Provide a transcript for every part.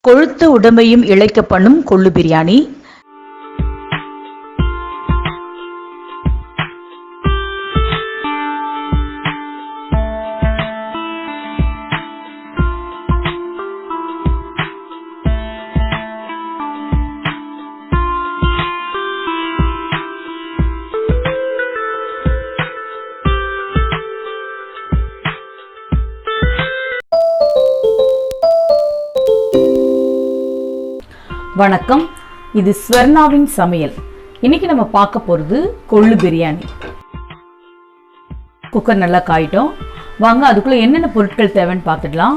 கொழுத்த உடம்பையும் இளைக்க பண்ணும் கொள்ளு பிரியாணி. வணக்கம், இது ஸ்வர்ணாவின் சமையல். இன்னைக்கு நம்ம பார்க்க போகிறது கொள்ளு பிரியாணி. குக்கர் நல்லா காயிட்டோம். வாங்க அதுக்குள்ளே என்னென்ன பொருட்கள் தேவைன்னு பார்த்துடலாம்.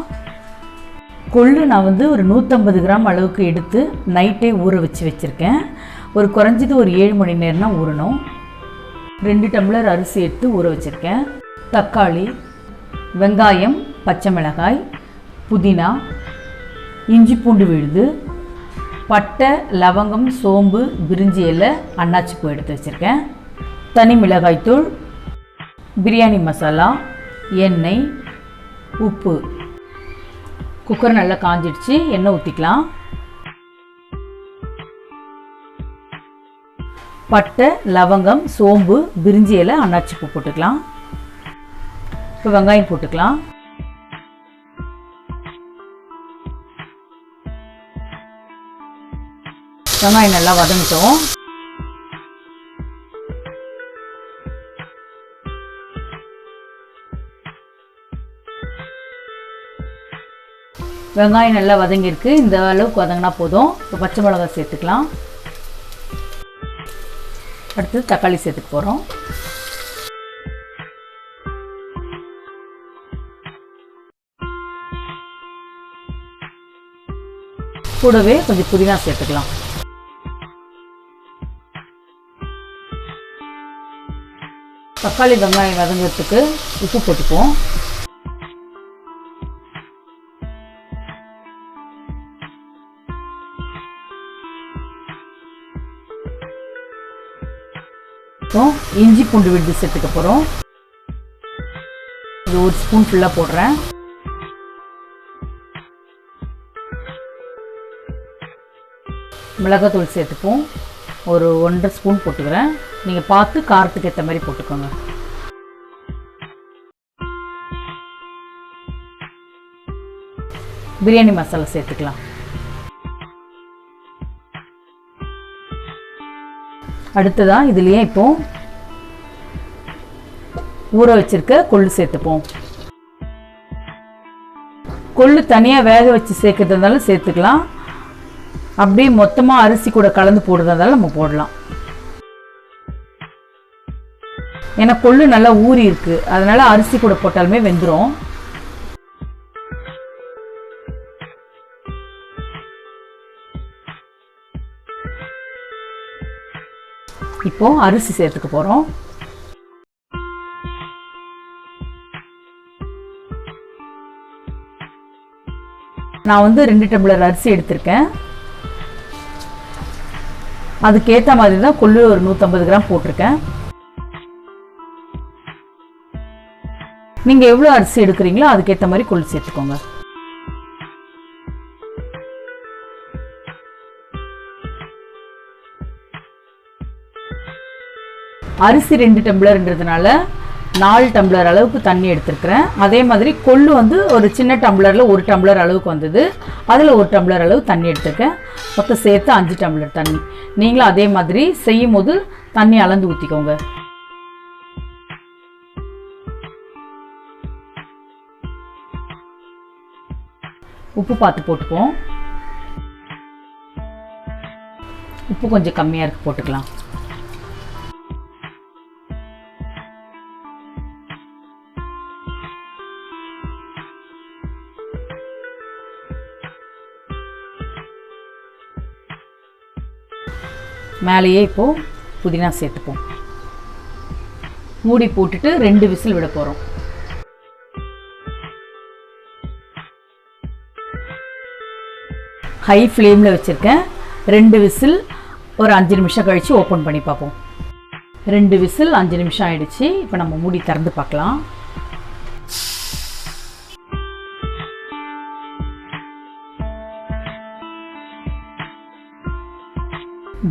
கொள்ளு நான் ஒரு 150 கிராம் அளவுக்கு எடுத்து நைட்டே ஊற வச்சுருக்கேன். குறைஞ்சது 7 மணி நேரம் தான் ஊறணும். 2 டம்ளர் அரிசி எடுத்து ஊற வச்சுருக்கேன். தக்காளி, வெங்காயம், பச்சை மிளகாய், புதினா, இஞ்சி பூண்டு விழுது, பட்டை, லவங்கம், சோம்பு, பிரிஞ்சி இலை, அன்னாச்சி பூ எடுத்து வச்சுருக்கேன். தனி மிளகாய்த்தூள், பிரியாணி மசாலா, எண்ணெய், உப்பு. குக்கர் நல்லா காஞ்சிடுச்சு. எண்ணெய் ஊற்றிக்கலாம். பட்டை, லவங்கம், சோம்பு, பிரிஞ்சி இலை, அன்னாச்சி பூ போட்டுக்கலாம். இப்போ வெங்காயம் போட்டுக்கலாம். வெங்காயம் நல்லா வதங்கிட்டோம். வெங்காயம் நல்லா வதங்கியிருக்கு. இந்த அளவுக்கு வதங்கினா போதும். இப்போ பச்சை மிளகாய் சேர்த்துக்கலாம். அடுத்து தக்காளி சேர்த்துக்க போகிறோம். கூடவே கொஞ்சம் புதினா சேர்த்துக்கலாம். தக்காளி வெங்காயம் வதங்கிறதுக்கு உப்பு போட்டுக்குவோம். இஞ்சி பூண்டு விழுது சேர்த்துக்க போகிறோம். இது 1 ஸ்பூன் ஃபுல்லாக போடுறேன். மிளகாத்தூள் சேர்த்துப்போம். 1.5 ஸ்பூன் போட்டுக்கிறேன். நீங்கள் பார்த்து காரத்துக்கு ஏற்ற மாதிரி போட்டுக்கோங்க. பிரியாணி மசாலா சேர்த்துக்கலாம். அடுத்ததான் இதுலேயே இப்போ ஊற வச்சிருக்க கொள்ளு சேர்த்துப்போம். கொள்ளு தனியாக வேக வச்சு சேர்க்கறதுனால சேர்த்துக்கலாம். அப்படியே மொத்தமாக அரிசி கூட கலந்து போடுறதால நம்ம போடலாம். ஏன்னா கொள்ளு நல்லா ஊறி இருக்கு, அதனால அரிசி கூட போட்டாலுமே வெந்துடும். இப்போ அரிசி சேர்த்துக்க போறோம். நான் 2 டம்ளர் அரிசி எடுத்திருக்கேன். அதுக்கேற்ற மாதிரி தான் கொள்ளு 150 கிராம் போட்டிருக்கேன். நீங்கள் எவ்வளோ அரிசி எடுக்கிறீங்களோ அதுக்கேற்ற மாதிரி கொள்ளு சேர்த்துக்கோங்க. அரிசி 2 டம்ளர்ன்றதுனால 4 டம்ளர் அளவுக்கு தண்ணி எடுத்துருக்கிறேன். அதே மாதிரி கொள்ளு ஒரு சின்ன டம்ளரில் 1 டம்ளர் அளவுக்கு வந்தது. அதில் 1 டம்ளர் அளவு தண்ணி எடுத்துருக்கேன். மொத்தம் சேர்த்து 5 டம்ளர் தண்ணி. நீங்களும் அதே மாதிரி செய்யும் போது தண்ணி அளந்து ஊற்றிக்கோங்க. உப்பு பார்த்து போட்டுப்போம். உப்பு கொஞ்சம் கம்மியாக இருக்கு, போட்டுக்கலாம். மேலேயே இப்போ புதினா சேர்த்துப்போம். மூடி போட்டுட்டு 2 விசில் விட போகிறோம். ஹை ஃப்ளேமில் வச்சுருக்கேன். 2 விசில் 5 நிமிஷம் கழித்து ஓப்பன் பண்ணி பார்ப்போம். 2 விசில் 5 நிமிஷம் ஆயிடுச்சு. இப்போ நம்ம மூடி திறந்து பார்க்கலாம்.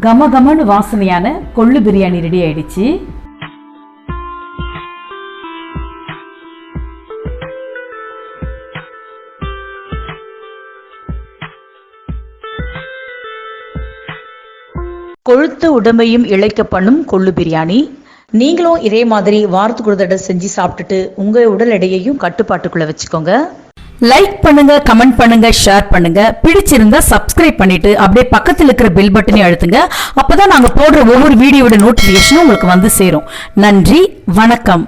கமகமன்னு வாசனையான கொள்ளு பிரியாணி ரெடி ஆயிடுச்சு. கொழுத்த உடம்பையும் இளைக்க பண்ணும் கொள்ளு பிரியாணி. நீங்களும் இதே மாதிரி வாரத்துக்கு ஒரு தடவை செஞ்சு சாப்பிட்டுட்டு உங்க உடல் எடையையும் கட்டுப்பாட்டுக்குள்ள வச்சுக்கோங்க. லைக் பண்ணுங்க, கமெண்ட் பண்ணுங்க, ஷேர் பண்ணுங்க. பிடிச்சிருந்தா சப்ஸ்கிரைப் பண்ணிட்டு அப்படியே பக்கத்தில் இருக்கிற பெல் பட்டனை அழுத்துங்க. அப்பதான் நாங்க போடுற ஒவ்வொரு வீடியோட நோட்டிபிகேஷனும் உங்களுக்கு வந்து சேரும். நன்றி, வணக்கம்.